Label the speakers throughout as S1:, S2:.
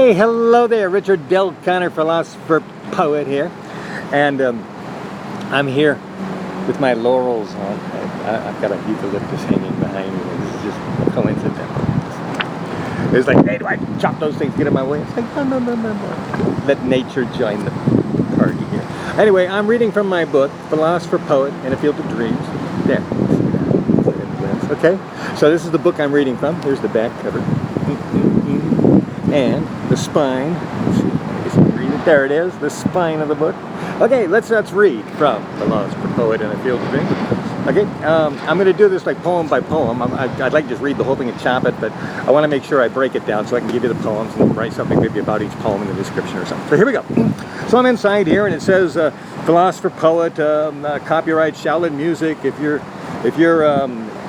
S1: Hey, hello there, Richard Del Connor, philosopher, poet here, and I'm here with my laurels on. I've got a eucalyptus hanging behind me. This is just coincidental. It's like, hey, do I chop those things, get in my way? It's like, no. Let nature join the party here. Anyway, I'm reading from my book, Philosopher, Poet, in a Field of Dreams. There. Okay, so this is the book I'm reading from. Here's the back cover. And the spine. Let's see, I can read it. There it is, the spine of the book. Okay, let's read from Philosopher, Poet, in a Field of Dreams. Okay, I'm going to do this like poem by poem. I'd like to just read the whole thing and chop it, but I want to make sure I break it down so I can give you the poems and write something maybe about each poem in the description or something. So here we go. So I'm inside here, and it says Philosopher, Poet, copyright Shaolin music. If you're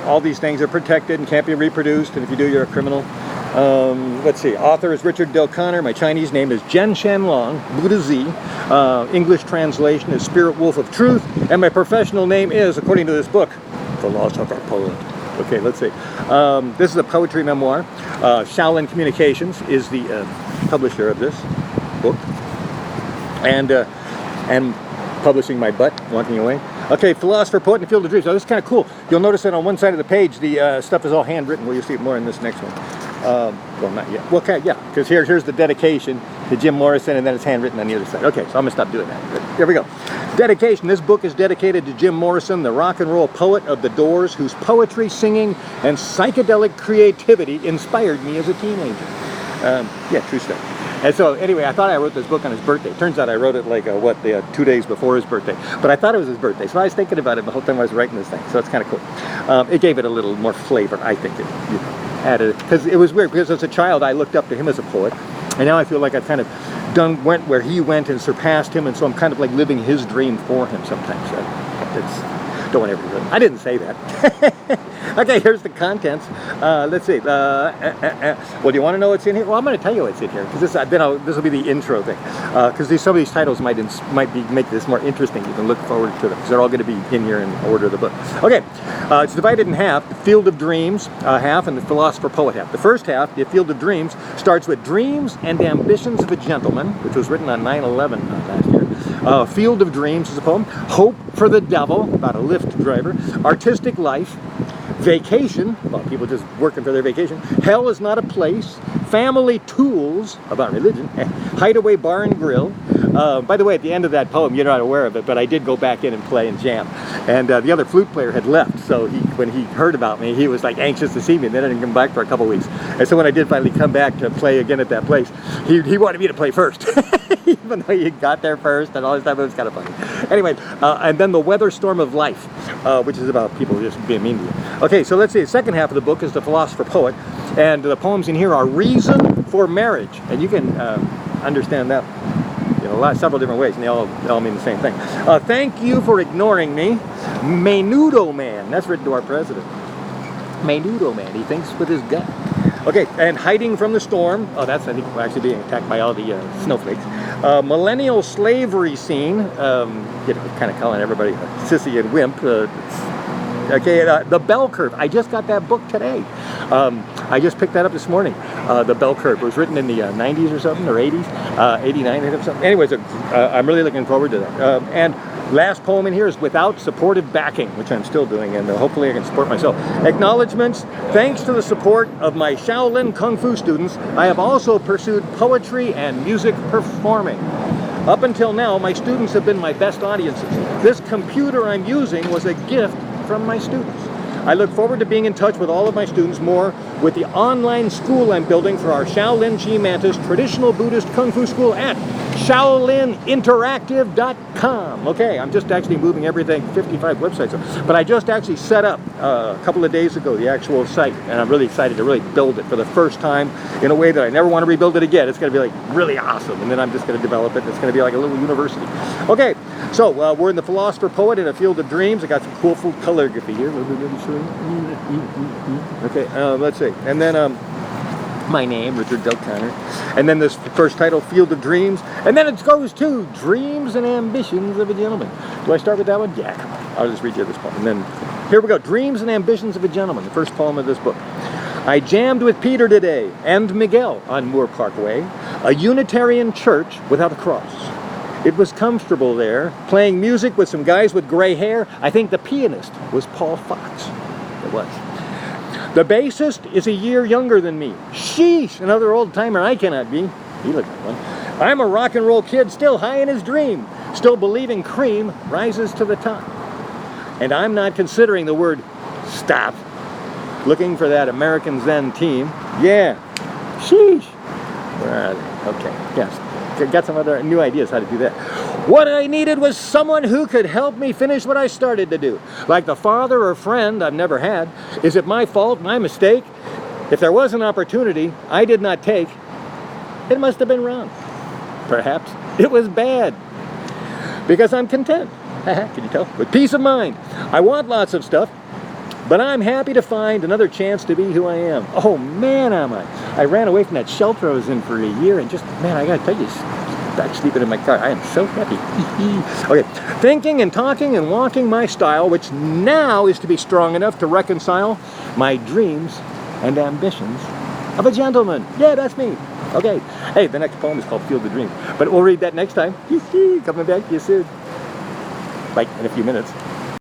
S1: all these things are protected and can't be reproduced, and if you do, you're a criminal. Let's see, author is Richard Del Connor. My Chinese name is Jen Shanlong, Buddha Z. English translation is Spirit Wolf of Truth. And my professional name is, according to this book, Philosopher, Poet. Okay, let's see. This is a poetry memoir. Shaolin Communications is the publisher of this book. And publishing my butt, walking away. Okay, Philosopher, Poet, in the Field of Dreams. Oh, this is kind of cool. You'll notice that on one side of the page, the stuff is all handwritten. Well, you'll see it more in this next one. Well, not yet. Well, okay, yeah, because here's the dedication to Jim Morrison, and then it's handwritten on the other side. Okay, so I'm going to stop doing that. But here we go. Dedication. This book is dedicated to Jim Morrison, the rock and roll poet of the Doors, whose poetry, singing, and psychedelic creativity inspired me as a teenager. Yeah, true stuff. And so, anyway, I thought I wrote this book on his birthday. Turns out I wrote it like, 2 days before his birthday. But I thought it was his birthday, so I was thinking about it the whole time I was writing this thing. So it's kind of cool. It gave it a little more flavor, I think. It added, because it was weird, because as a child I looked up to him as a poet, and now I feel like I've kind of went where he went and surpassed him, and so I'm kind of like living his dream for him sometimes. Don't want everybody. I didn't say that. Okay, here's the contents. Let's see. Well, do you want to know what's in here? Well, I'm going to tell you what's in here, because this will be the intro thing. Because some of these titles might make this more interesting. You can look forward to them, because they're all going to be in here in order of the book. Okay, it's divided in half. The Field of Dreams half, and the Philosopher, Poet half. The first half, the Field of Dreams, starts with Dreams and Ambitions of a Gentleman, which was written on 9/11 last year. Field of Dreams is a poem. Hope for the Devil, about a Lyft driver. Artistic Life. Vacation, about people just working for their vacation. Hell is Not a Place. Family Tools, about religion. Hideaway Bar and Grill. By the way, at the end of that poem, you're not aware of it, but I did go back in and play and jam. And the other flute player had left, so when he heard about me, he was like anxious to see me, and then I didn't come back for a couple weeks. And so when I did finally come back to play again at that place, he wanted me to play first. Even though you got there first and all this stuff, it was kind of funny. Anyway, and then The Weather Storm of Life, which is about people just being mean to you. Okay, so let's see, the second half of the book is The Philosopher, Poet, and the poems in here are Reason for Marriage, and you can understand that several different ways, and they all mean the same thing. Thank You for Ignoring Me. Menudo Man, that's written to our president. Menudo Man, he thinks with his gut. Okay, and Hiding from the Storm. Oh, that's, I think, actually being attacked by all the snowflakes. Millennial Slavery Scene. Kind of calling everybody a sissy and wimp. Okay, The Bell Curve. I just got that book today. I just picked that up this morning. The Bell Curve. It was written in the 90s or something, or 80s, 89 or something. Anyways, I'm really looking forward to that. And last poem in here is Without Supportive Backing, which I'm still doing, and hopefully I can support myself. Acknowledgements. Thanks to the support of my Shaolin Kung Fu students, I have also pursued poetry and music performing. Up until now, my students have been my best audiences. This computer I'm using was a gift from my students. I look forward to being in touch with all of my students more with the online school I'm building for our Shaolin Chi Mantis Traditional Buddhist Kung Fu School at ShaolinInteractive.com. Okay, I'm just actually moving everything, 55 websites, but I just actually set up a couple of days ago the actual site, and I'm really excited to really build it for the first time in a way that I never want to rebuild it again. It's going to be like really awesome, and then I'm just going to develop it. It's going to be like a little university. Okay, so we're in the Philosopher, Poet, in a Field of Dreams. I got some cool calligraphy here. Okay, let's see, and then my name, Richard Del Connor, and then this first title, Field of Dreams, and then it goes to Dreams and Ambitions of a Gentleman. Do I start with that one? Yeah, I'll just read you this poem, and then here we go. Dreams and Ambitions of a Gentleman, the first poem of this book. I jammed with Peter today and Miguel on Moore Parkway. A Unitarian church without a cross. It was comfortable there, playing music with some guys with gray hair. I think the pianist was Paul Fox. It was. The bassist is a year younger than me. Sheesh, another old timer I cannot be. He looks like one. I'm a rock and roll kid still high in his dream, still believing cream rises to the top. And I'm not considering the word stop. Looking for that American Zen team. Yeah. Sheesh. Where are they? Okay. Yes. Got some other new ideas how to do that. What I needed was someone who could help me finish what I started to do. Like the father or friend I've never had. Is it my fault, my mistake? If there was an opportunity I did not take, it must have been wrong. Perhaps it was bad. Because I'm content. Can you tell? With peace of mind. I want lots of stuff, but I'm happy to find another chance to be who I am. Oh man, am I. I ran away from that shelter I was in for a year and just, man, I gotta tell you, back sleeping in my car. I am so happy. Okay, thinking and talking and walking my style, which now is to be strong enough to reconcile my dreams and ambitions of a gentleman. Yeah, that's me. Okay. Hey, the next poem is called Field of Dreams, but we'll read that next time. Coming back to you soon. Like in a few minutes.